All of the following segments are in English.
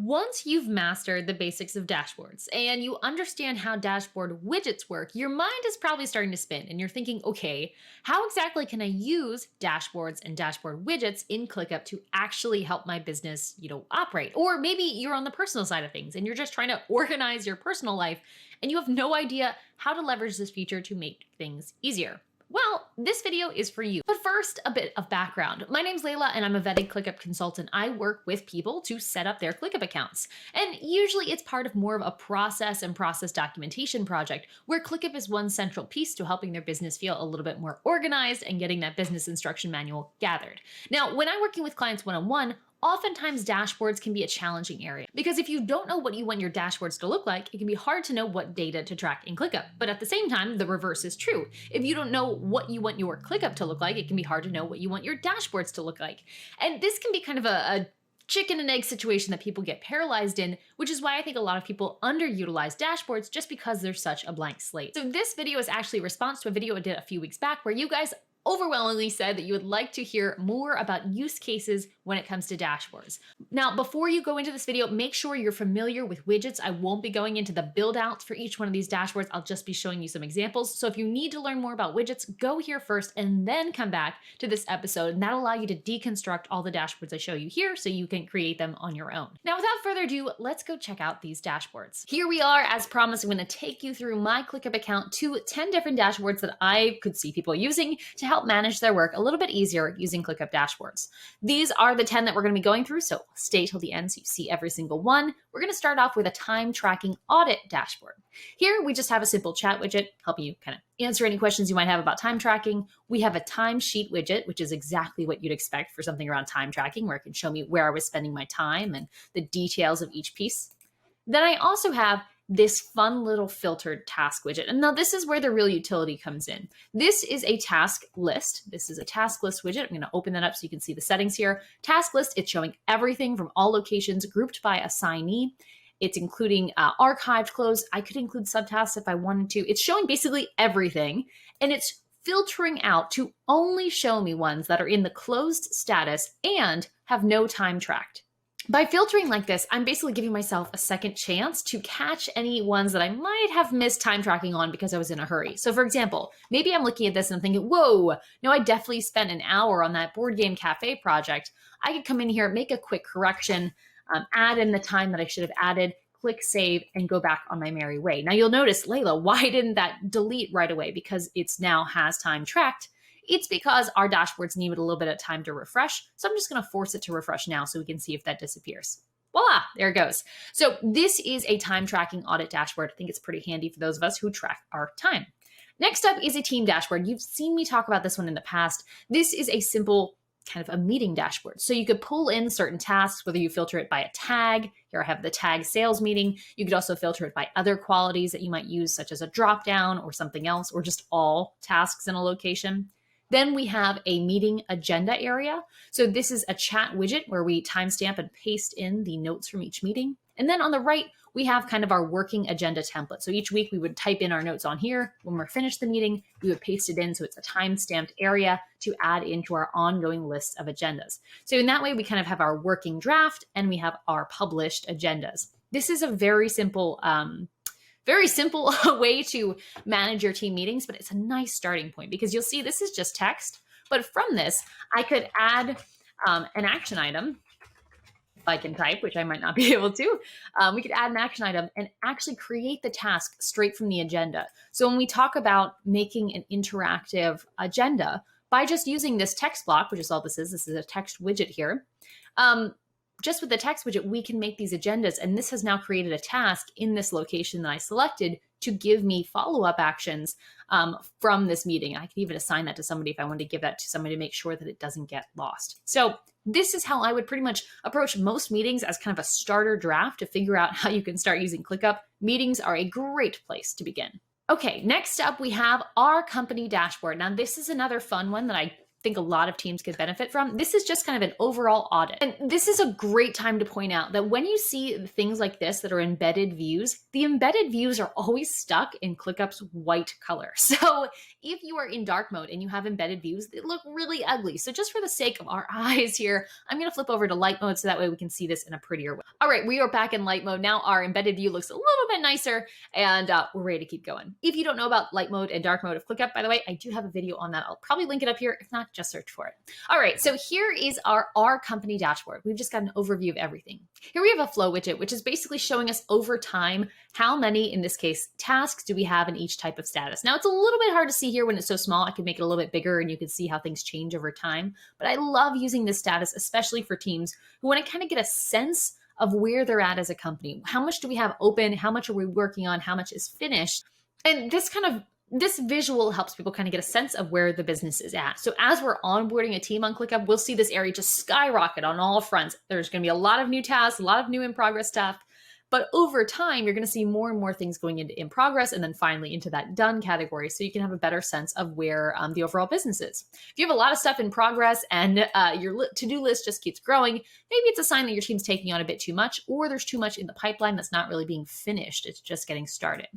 Once you've mastered the basics of dashboards and you understand how dashboard widgets work, your mind is probably starting to spin and you're thinking, okay, how exactly can I use dashboards and dashboard widgets in ClickUp to actually help my business, operate? Or maybe you're on the personal side of things and you're just trying to organize your personal life and you have no idea how to leverage this feature to make things easier. Well, this video is for you. But first, a bit of background. My name's Layla and I'm a vetted ClickUp consultant. I work with people to set up their ClickUp accounts. And usually it's part of more of a process and process documentation project where ClickUp is one central piece to helping their business feel a little bit more organized and getting that business instruction manual gathered. Now, when I'm working with clients one-on-one, oftentimes dashboards can be a challenging area because if you don't know what you want your dashboards to look like, it can be hard to know what data to track in ClickUp. But at the same time, the reverse is true. If you don't know what you want your ClickUp to look like, it can be hard to know what you want your dashboards to look like. And this can be kind of a chicken and egg situation that people get paralyzed in, which is why I think a lot of people underutilize dashboards just because they're such a blank slate. So this video is actually a response to a video I did a few weeks back where you guys overwhelmingly said that you would like to hear more about use cases when it comes to dashboards. Now, before you go into this video, make sure you're familiar with widgets. I won't be going into the build outs for each one of these dashboards. I'll just be showing you some examples. So if you need to learn more about widgets, go here first and then come back to this episode. And that'll allow you to deconstruct all the dashboards I show you here so you can create them on your own. Now, without further ado, let's go check out these dashboards. Here we are. As promised, I'm going to take you through my ClickUp account to 10 different dashboards that I could see people using to help manage their work a little bit easier using ClickUp dashboards. These are the 10 that we're going to be going through, so stay till the end so you see every single one. We're going to start off with a time tracking audit dashboard. Here we just have a simple chat widget helping you kind of answer any questions you might have about time tracking. We have a timesheet widget, which is exactly what you'd expect for something around time tracking, where it can show me where I was spending my time and the details of each piece. Then I also have this fun little filtered task widget. And now this is where the real utility comes in. This is a task list. This is a task list widget. I'm going to open that up so you can see the settings here. Task list, it's showing everything from all locations grouped by assignee. It's including archived closed. I could include subtasks if I wanted to. It's showing basically everything. And it's filtering out to only show me ones that are in the closed status and have no time tracked. By filtering like this, I'm basically giving myself a second chance to catch any ones that I might have missed time tracking on because I was in a hurry. So for example, maybe I'm looking at this and I'm thinking, whoa, no, I definitely spent an hour on that board game cafe project. I could come in here, make a quick correction, add in the time that I should have added, click save, and go back on my merry way. Now you'll notice, Layla, why didn't that delete right away? Because it's now has time tracked. It's because our dashboards needed a little bit of time to refresh. So I'm just going to force it to refresh now so we can see if that disappears. Voila, there it goes. So this is a time tracking audit dashboard. I think it's pretty handy for those of us who track our time. Next up is a team dashboard. You've seen me talk about this one in the past. This is a simple kind of a meeting dashboard. So you could pull in certain tasks, whether you filter it by a tag. Here I have the tag sales meeting. You could also filter it by other qualities that you might use, such as a dropdown or something else, or just all tasks in a location. Then we have a meeting agenda area. So this is a chat widget where we timestamp and paste in the notes from each meeting. And then on the right, we have kind of our working agenda template. So each week we would type in our notes on here. When we're finished the meeting, we would paste it in. So it's a timestamped area to add into our ongoing list of agendas. So in that way, we kind of have our working draft and we have our published agendas. This is a very simple way to manage your team meetings, but it's a nice starting point because you'll see this is just text. But from this, I could add an action item. If I can type, which I might not be able to, we could add an action item and actually create the task straight from the agenda. So when we talk about making an interactive agenda, by just using this text block, which is all this is a text widget here, just with the text widget, we can make these agendas. And this has now created a task in this location that I selected to give me follow-up actions from this meeting. I could even assign that to somebody if I wanted to give that to somebody to make sure that it doesn't get lost. So this is how I would pretty much approach most meetings, as kind of a starter draft to figure out how you can start using ClickUp. Meetings are a great place to begin. Okay, next up we have our company dashboard. Now this is another fun one that I think a lot of teams could benefit from. This is just kind of an overall audit. And this is a great time to point out that when you see things like this that are embedded views, the embedded views are always stuck in ClickUp's white color. So if you are in dark mode and you have embedded views, they look really ugly. So just for the sake of our eyes here, I'm going to flip over to light mode so that way we can see this in a prettier way. All right, we are back in light mode. Now our embedded view looks a little bit nicer, and we're ready to keep going. If you don't know about light mode and dark mode of ClickUp, by the way, I do have a video on that. I'll probably link it up here. If not, just search for it. All right, so here is our company dashboard. We've just got an overview of everything. Here we have a flow widget, which is basically showing us over time how many, in this case, tasks do we have in each type of status. Now, it's a little bit hard to see here when it's so small. I could make it a little bit bigger and you can see how things change over time. But I love using this status, especially for teams who want to kind of get a sense of where they're at as a company. How much do we have open? How much are we working on? How much is finished? And this visual helps people kind of get a sense of where the business is at. So as we're onboarding a team on ClickUp, we'll see this area just skyrocket on all fronts. There's going to be a lot of new tasks, a lot of new in progress stuff. But over time, you're going to see more and more things going into in progress and then finally into that done category. So you can have a better sense of where the overall business is. If you have a lot of stuff in progress and your to-do list just keeps growing, maybe it's a sign that your team's taking on a bit too much, or there's too much in the pipeline that's not really being finished. It's just getting started.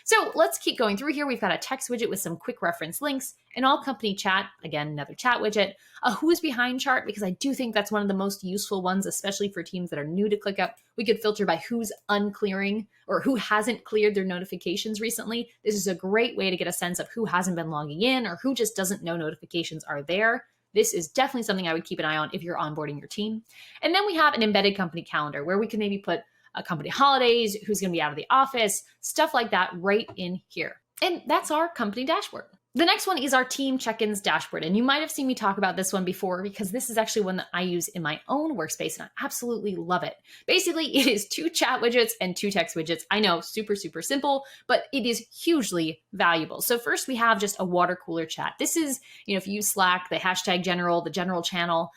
So let's keep going through here. We've got a text widget with some quick reference links, an all company chat, again, another chat widget, a who's behind chart, because I do think that's one of the most useful ones, especially for teams that are new to ClickUp. We could filter by who's unclearing or who hasn't cleared their notifications recently. This is a great way to get a sense of who hasn't been logging in or who just doesn't know notifications are there. This is definitely something I would keep an eye on if you're onboarding your team. And then we have an embedded company calendar where we can maybe put company holidays, who's going to be out of the office, stuff like that right in here. And that's our company dashboard. The next one is our team check-ins dashboard. And you might have seen me talk about this one before because this is actually one that I use in my own workspace and I absolutely love it. Basically, it is 2 chat widgets and 2 text widgets. I know, super, super simple, but it is hugely valuable. So first we have just a water cooler chat. This is, if you use Slack, the hashtag general, the general channel,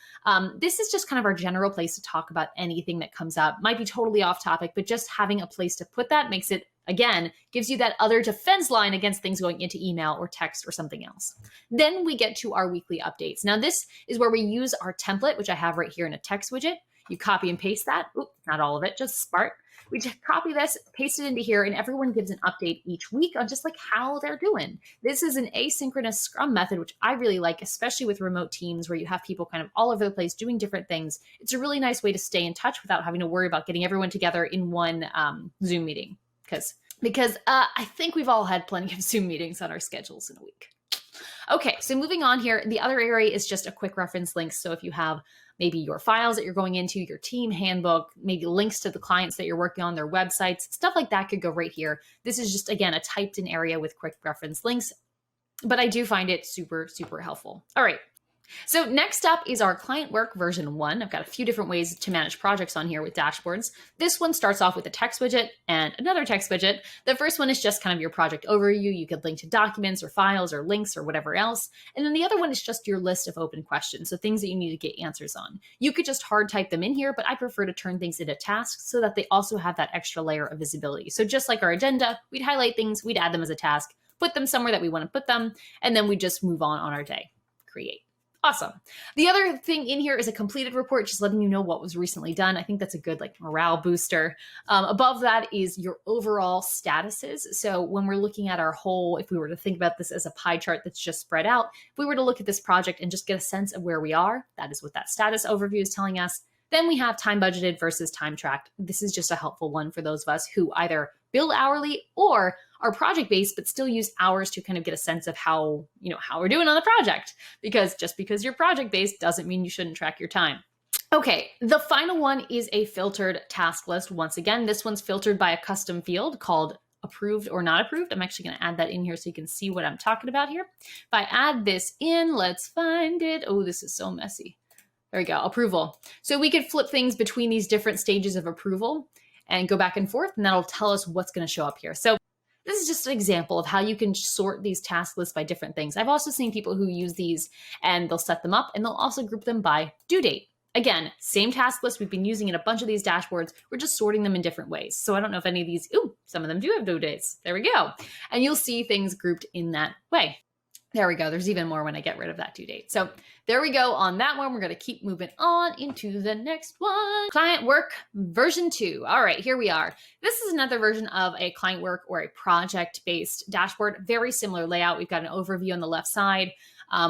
this is just kind of our general place to talk about anything that comes up. Might be totally off topic, but just having a place to put that makes it, again, gives you that other defense line against things going into email or text or something else. Then we get to our weekly updates. Now, this is where we use our template, which I have right here in a text widget. You copy and paste that. Oops, not all of it, just part. We just copy this, paste it into here, and everyone gives an update each week on just like how they're doing. This is an asynchronous Scrum method, which I really like, especially with remote teams where you have people kind of all over the place doing different things. It's a really nice way to stay in touch without having to worry about getting everyone together in one Zoom meeting. Because I think we've all had plenty of Zoom meetings on our schedules in a week. Okay, so moving on here, the other area is just a quick reference link. So if you have maybe your files that you're going into, your team handbook, maybe links to the clients that you're working on, their websites, stuff like that could go right here. This is just, again, a typed in area with quick reference links, but I do find it super, super helpful. All right. So next up is our client work version 1. I've got a few different ways to manage projects on here with dashboards. This one starts off with a text widget and another text widget. The first one is just kind of your project overview. You could link to documents or files or links or whatever else. And then the other one is just your list of open questions. So things that you need to get answers on. You could just hard type them in here, but I prefer to turn things into tasks so that they also have that extra layer of visibility. So just like our agenda, we'd highlight things, we'd add them as a task, put them somewhere that we want to put them, and then we just move on our day. Create. Awesome. The other thing in here is a completed report, just letting you know what was recently done. I think that's a good morale booster. Above that is your overall statuses. So when we're looking at our whole, if we were to think about this as a pie chart that's just spread out, if we were to look at this project and just get a sense of where we are, that is what that status overview is telling us. Then we have time budgeted versus time tracked. This is just a helpful one for those of us who either bill hourly or are project-based, but still use hours to kind of get a sense of how we're doing on the project. Because just because you're project-based doesn't mean you shouldn't track your time. Okay, the final one is a filtered task list. Once again, this one's filtered by a custom field called approved or not approved. I'm actually going to add that in here so you can see what I'm talking about here. If I add this in, let's find it. Oh, this is so messy. There we go, approval. So we could flip things between these different stages of approval and go back and forth, and that'll tell us what's going to show up here. So this is just an example of how you can sort these task lists by different things. I've also seen people who use these and they'll set them up and they'll also group them by due date. Again, same task list we've been using in a bunch of these dashboards. We're just sorting them in different ways. So I don't know if any of these, some of them do have due dates. There we go. And you'll see things grouped in that way. There we go. There's even more when I get rid of that due date. So there we go on that one. We're going to keep moving on into the next one. Client work version 2. All right, here we are. This is another version of a client work or a project-based dashboard. Very similar layout. We've got an overview on the left side.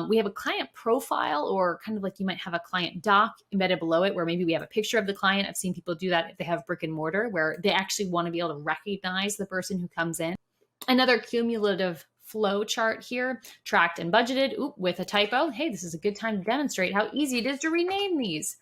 We have a client profile, or kind of like you might have a client doc embedded below it, where maybe we have a picture of the client. I've seen people do that if they have brick and mortar, where they actually want to be able to recognize the person who comes in. Another cumulative flow chart here, tracked and budgeted. Oop, with a typo. Hey, this is a good time to demonstrate how easy it is to rename these.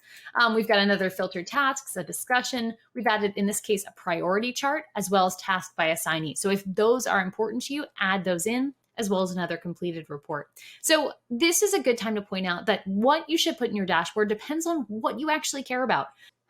We've got another filtered tasks, a discussion. We've added, in this case, a priority chart, as well as task by assignee. So if those are important to you, add those in, as well as another completed report. So this is a good time to point out that what you should put in your dashboard depends on what you actually care about.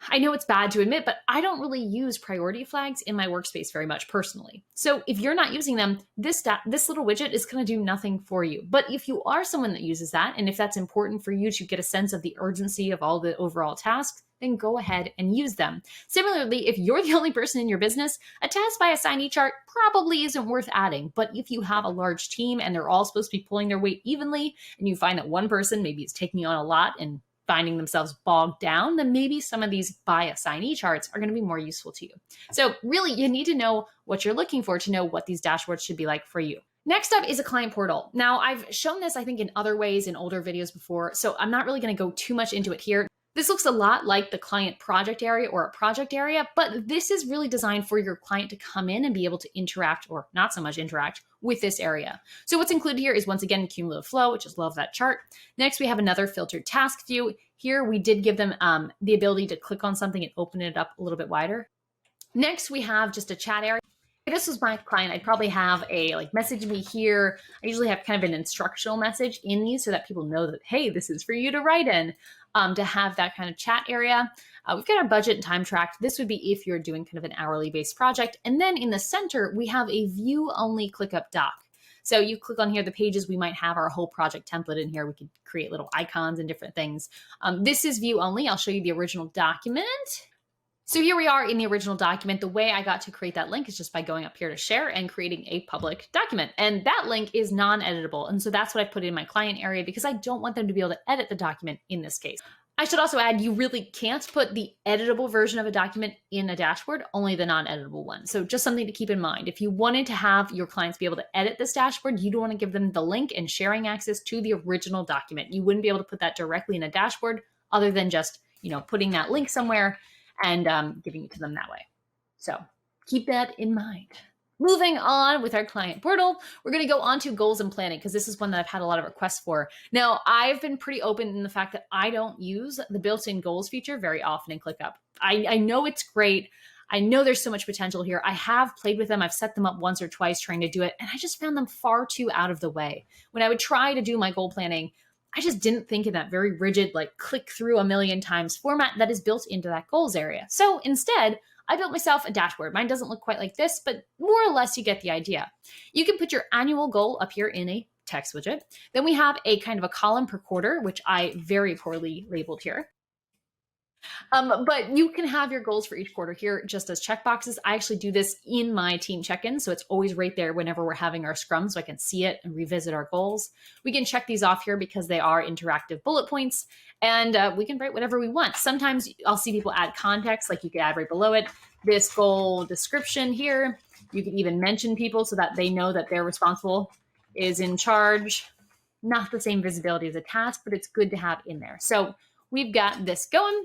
I know it's bad to admit, but I don't really use priority flags in my workspace very much personally. So if you're not using them, this little widget is going to do nothing for you. But if you are someone that uses that, and if that's important for you to get a sense of the urgency of all the overall tasks, then go ahead and use them. Similarly, if you're the only person in your business, a task by assignee chart probably isn't worth adding. But if you have a large team and they're all supposed to be pulling their weight evenly, and you find that one person maybe is taking on a lot and finding themselves bogged down, then maybe some of these by assignee charts are going to be more useful to you. So really, you need to know what you're looking for to know what these dashboards should be like for you. Next up is a client portal. Now, I've shown this, I think, in other ways in older videos before, so I'm not really going to go too much into it here. This looks a lot like the client project area or a project area, but this is really designed for your client to come in and be able to interact, or not so much interact, with this area. So what's included here is, once again, cumulative flow, which is love that chart. Next, we have another filtered task view. Here, we did give them the ability to click on something and open it up a little bit wider. Next, we have just a chat area. If this was my client, I'd probably have a message me here. I usually have kind of an instructional message in these so that people know that, hey, this is for you to write in, to have that kind of chat area. We've got our budget and time tracked. This would be if you're doing kind of an hourly based project. And then in the center, we have a view only ClickUp doc. So you click on here, the pages, we might have our whole project template in here. We could create little icons and different things. This is view only. I'll show you the original document. So here we are in the original document. The way I got to create that link is just by going up here to share and creating a public document. And that link is non-editable. And so that's what I put in my client area, because I don't want them to be able to edit the document in this case. I should also add, you really can't put the editable version of a document in a dashboard, only the non-editable one. So just something to keep in mind. If you wanted to have your clients be able to edit this dashboard, you don't want to give them the link and sharing access to the original document. You wouldn't be able to put that directly in a dashboard other than just, putting that link somewhere and giving it to them that way. So keep that in mind. Moving on with our client portal, we're going to go on to goals and planning, because this is one that I've had a lot of requests for. Now, I've been pretty open in the fact that I don't use the built-in goals feature very often in ClickUp. I know it's great. I know there's so much potential here. I have played with them. I've set them up once or twice trying to do it, and I just found them far too out of the way. When I would try to do my goal planning, I just didn't think in that very rigid, click through a million times format that is built into that goals area. So instead, I built myself a dashboard. Mine doesn't look quite like this, but more or less you get the idea. You can put your annual goal up here in a text widget. Then we have a kind of a column per quarter, which I very poorly labeled here. But you can have your goals for each quarter here just as checkboxes. I actually do this in my team check-in, so it's always right there whenever we're having our scrum, so I can see it and revisit our goals. We can check these off here because they are interactive bullet points, and we can write whatever we want. Sometimes I'll see people add context, like you could add right below it, this goal description here. You could even mention people so that they know that they're responsible, is in charge. Not the same visibility as a task, but it's good to have in there. So we've got this going.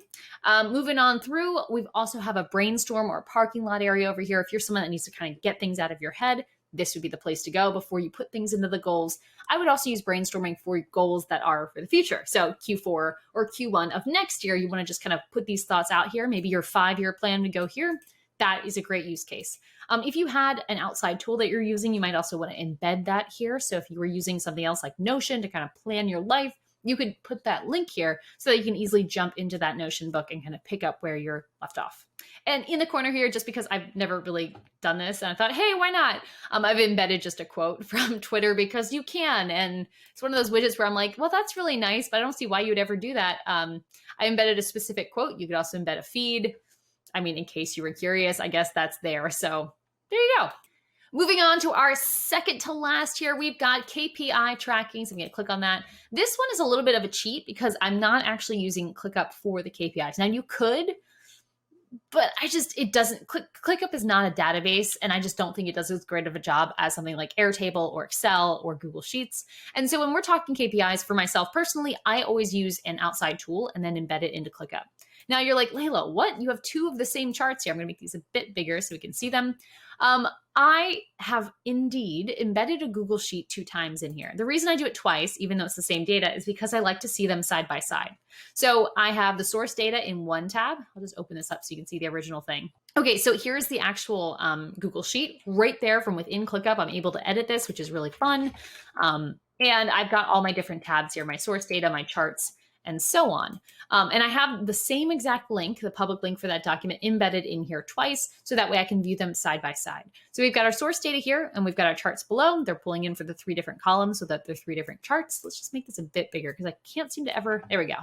Moving on through, we also have a brainstorm or a parking lot area over here. If you're someone that needs to kind of get things out of your head, this would be the place to go before you put things into the goals. I would also use brainstorming for goals that are for the future. So Q4 or Q1 of next year, you want to just kind of put these thoughts out here. Maybe your 5-year plan would go here. That is a great use case. If you had an outside tool that you're using, you might also want to embed that here. So if you were using something else like Notion to kind of plan your life, you could put that link here so that you can easily jump into that Notion book and kind of pick up where you're left off. And in the corner here, just because I've never really done this and I thought, hey, why not? I've embedded just a quote from Twitter because you can. And it's one of those widgets where I'm like, well, that's really nice, but I don't see why you would ever do that. I embedded a specific quote. You could also embed a feed. I mean, in case you were curious, I guess that's there. So there you go. Moving on to our second to last here, we've got KPI tracking. So I'm going to click on that. This one is a little bit of a cheat because I'm not actually using ClickUp for the KPIs. Now you could, but it doesn't, ClickUp is not a database, and I just don't think it does as great of a job as something like Airtable or Excel or Google Sheets. And so when we're talking KPIs, for myself personally, I always use an outside tool and then embed it into ClickUp. Now you're like, Layla, what? You have two of the same charts here. I'm going to make these a bit bigger so we can see them. I have indeed embedded a Google Sheet 2 times in here. The reason I do it twice, even though it's the same data, is because I like to see them side by side. So I have the source data in one tab. I'll just open this up so you can see the original thing. Okay, so here's the actual Google Sheet right there from within ClickUp. I'm able to edit this, which is really fun. And I've got all my different tabs here, my source data, my charts, and so on. And I have the same exact link, the public link for that document, embedded in here twice, so that way I can view them side by side. So we've got our source data here, and we've got our charts below. They're pulling in for the 3 different columns so that they're 3 different charts. Let's just make this a bit bigger because I can't seem to ever, there we go.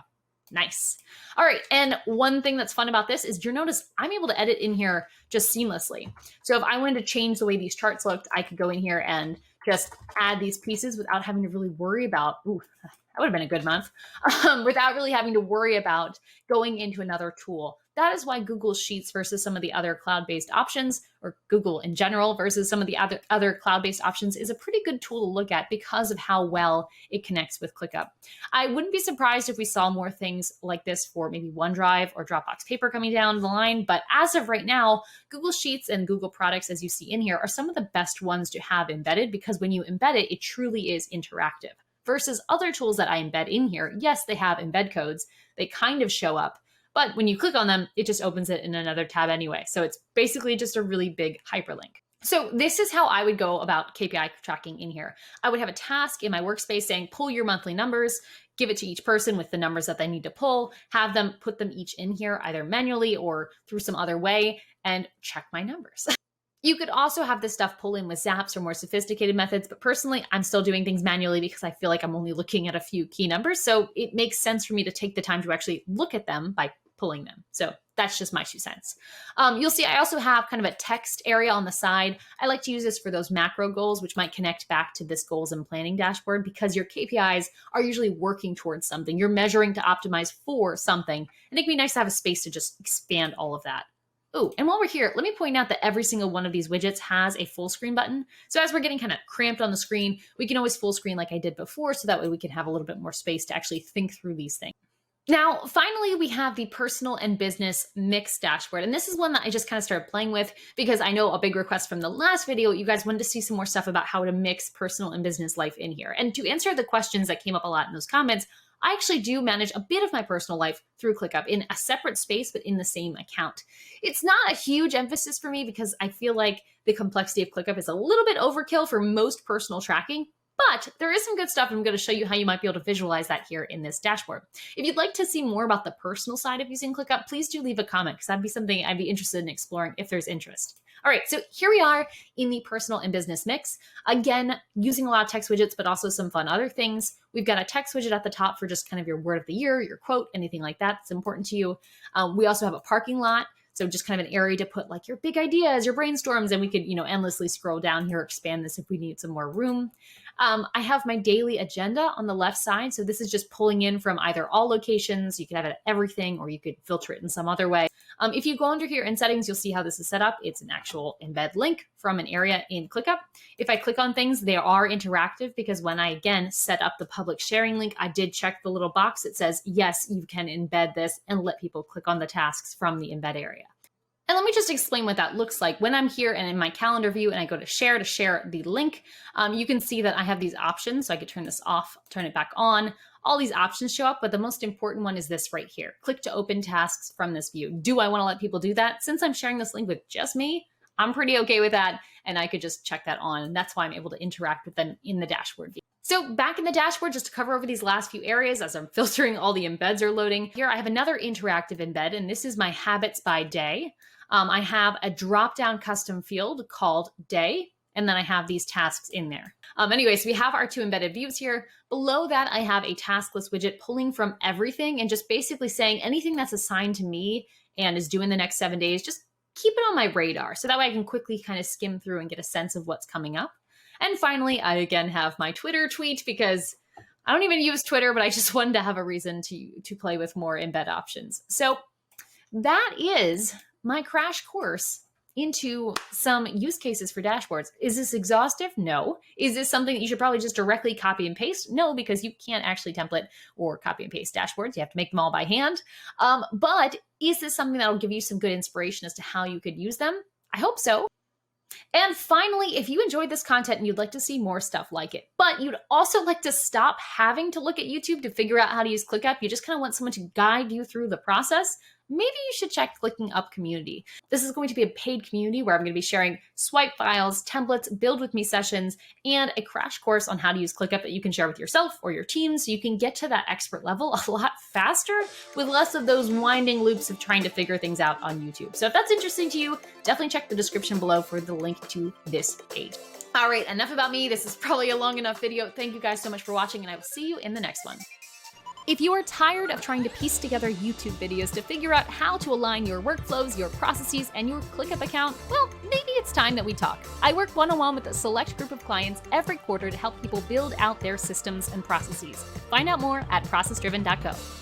Nice. All right, and one thing that's fun about this is you'll notice I'm able to edit in here just seamlessly. So if I wanted to change the way these charts looked, I could go in here and just add these pieces without having to really worry about, ooh, that would have been a good month, without really having to worry about going into another tool. That is why Google Sheets versus some of the other cloud-based options, or Google in general versus some of the other cloud-based options, is a pretty good tool to look at because of how well it connects with ClickUp. I wouldn't be surprised if we saw more things like this for maybe OneDrive or Dropbox Paper coming down the line, but as of right now, Google Sheets and Google products, as you see in here, are some of the best ones to have embedded, because when you embed it, it truly is interactive. Versus other tools that I embed in here, yes, they have embed codes, they kind of show up, but when you click on them, it just opens it in another tab anyway. So it's basically just a really big hyperlink. So this is how I would go about KPI tracking in here. I would have a task in my workspace saying, pull your monthly numbers, give it to each person with the numbers that they need to pull, have them put them each in here, either manually or through some other way, and check my numbers. You could also have this stuff pull in with Zaps or more sophisticated methods, but personally, I'm still doing things manually because I feel like I'm only looking at a few key numbers. So it makes sense for me to take the time to actually look at them by pulling them. So that's just my 2 cents. You'll see I also have kind of a text area on the side. I like to use this for those macro goals, which might connect back to this goals and planning dashboard, because your KPIs are usually working towards something. You're measuring to optimize for something. And it can be nice to have a space to just expand all of that. Oh, and while we're here, let me point out that every single one of these widgets has a full screen button. So as we're getting kind of cramped on the screen, we can always full screen like I did before, so that way we can have a little bit more space to actually think through these things. Now, finally, we have the personal and business mix dashboard. And this is one that I just kind of started playing with because I know a big request from the last video, you guys wanted to see some more stuff about how to mix personal and business life in here. And to answer the questions that came up a lot in those comments, I actually do manage a bit of my personal life through ClickUp in a separate space, but in the same account. It's not a huge emphasis for me because I feel like the complexity of ClickUp is a little bit overkill for most personal tracking, but there is some good stuff. I'm going to show you how you might be able to visualize that here in this dashboard. If you'd like to see more about the personal side of using ClickUp, please do leave a comment, because that'd be something I'd be interested in exploring if there's interest. All right, so here we are in the personal and business mix. Again, using a lot of text widgets, but also some fun other things. We've got a text widget at the top for just kind of your word of the year, your quote, anything like that that's important to you. We also have a parking lot. So just kind of an area to put like your big ideas, your brainstorms, and we could, endlessly scroll down here, expand this if we need some more room. I have my daily agenda on the left side. So this is just pulling in from either all locations. You could have it at everything, or you could filter it in some other way. If you go under here in settings, you'll see how this is set up. It's an actual embed link from an area in ClickUp. If I click on things, they are interactive, because when I, again, set up the public sharing link, I did check the little box that says, yes, you can embed this, and let people click on the tasks from the embed area. And let me just explain what that looks like. When I'm here and in my calendar view and I go to share the link, you can see that I have these options. So I could turn this off, turn it back on. All these options show up, but the most important one is this right here. Click to open tasks from this view. Do I want to let people do that? Since I'm sharing this link with just me, I'm pretty okay with that. And I could just check that on. And that's why I'm able to interact with them in the dashboard view. So back in the dashboard, just to cover over these last few areas as I'm filtering, all the embeds are loading. Here I have another interactive embed, and this is my habits by day. I have a drop-down custom field called day, and then I have these tasks in there. Anyway, so we have our 2 embedded views here. Below that, I have a task list widget pulling from everything and just basically saying anything that's assigned to me and is due in the next 7 days, just keep it on my radar so that way I can quickly kind of skim through and get a sense of what's coming up. And finally, I again have my Twitter tweet because I don't even use Twitter, but I just wanted to have a reason to play with more embed options. So that is my crash course into some use cases for dashboards. Is this exhaustive? No. Is this something that you should probably just directly copy and paste? No, because you can't actually template or copy and paste dashboards. You have to make them all by hand. But is this something that will give you some good inspiration as to how you could use them? I hope so. And finally, if you enjoyed this content and you'd like to see more stuff like it, but you'd also like to stop having to look at YouTube to figure out how to use ClickUp, you just kind of want someone to guide you through the ClickUp, maybe you should check ClickUp Community. This is going to be a paid community where I'm going to be sharing swipe files, templates, build with me sessions, and a crash course on how to use ClickUp that you can share with yourself or your team so you can get to that expert level a lot faster with less of those winding loops of trying to figure things out on YouTube. So if that's interesting to you, definitely check the description below for the link to this page. All right, enough about me. This is probably a long enough video. Thank you guys so much for watching, and I will see you in the next one. If you are tired of trying to piece together YouTube videos to figure out how to align your workflows, your processes, and your ClickUp account, well, maybe it's time that we talk. I work one-on-one with a select group of clients every quarter to help people build out their systems and processes. Find out more at processdriven.co.